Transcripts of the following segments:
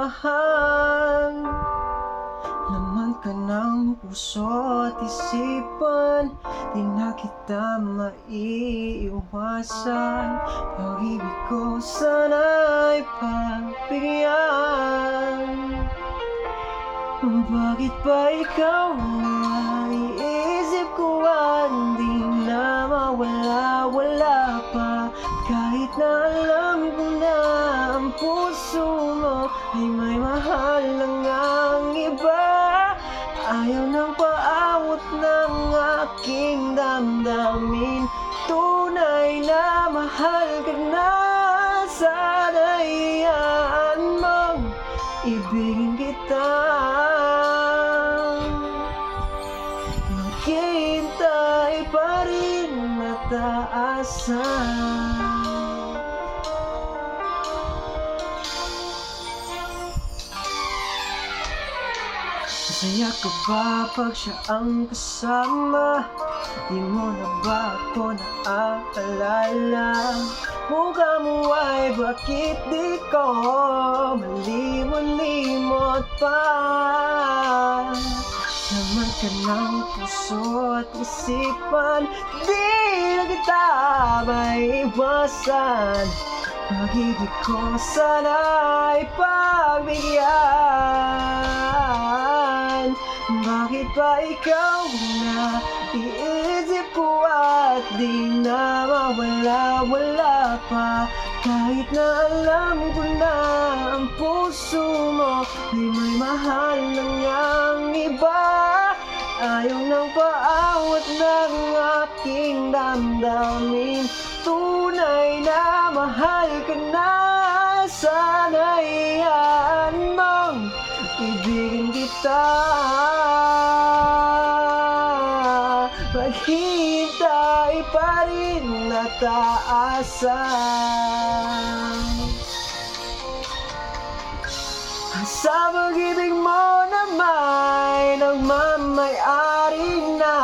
mahal. Laman ka ng puso at isipan, di na kita maiiwasan. Pag-ibig ko sana'y pagbigyan. Bakit ba ikaw na iisip ko hindi na mawala-wala pa? Kahit na alam ko na ang puso mo ay may mahal ng ang iba. Ayaw ng paawat ng aking damdamin. Tunay na mahal ka na. Sana'y iyaan mong ibigin kita. Maghihintay pa rin mataasan. Masaya ka ba pag siya ang kasama? Di mo na ba ako naaalala? Mukha mo ay bakit di ko malimot-limot pa? Laman ka ng puso at isipan, di na kita maiwasan. Pag-ibig ko sana'y pagbigyan. Bakit ba ikaw na iisip ko at di na mawala-wala pa? Kahit na alam ko na ang puso mo ay may mahal ng ang iba. Ayaw ng paawat ng aking damdamin. Tunay na mahal ka na. Sana'y iyaan mong ibigin kita. Maghihintay pa rin nataasan. Sa pag-ibig mo na may nagmamay-ari na,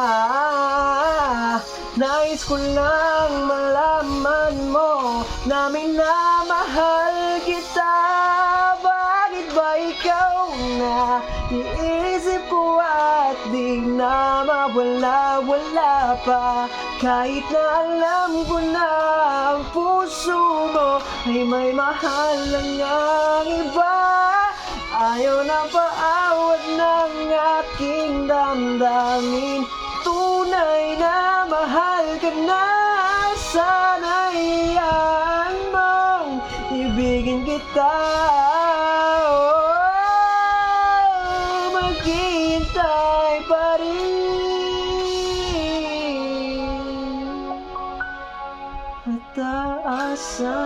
nais ko lang malaman mo na minamahal kita. Bakit ba ikaw na iisip ko at di na mawala-wala pa? Kahit na alam ko na ang puso mo ay may mahal ng ang iba. Ayaw na paawat ng aking damdamin. Tunay na mahal ka na. Sana'y iyaan mong ibigin kita. Maghihintay pa rin mataasan.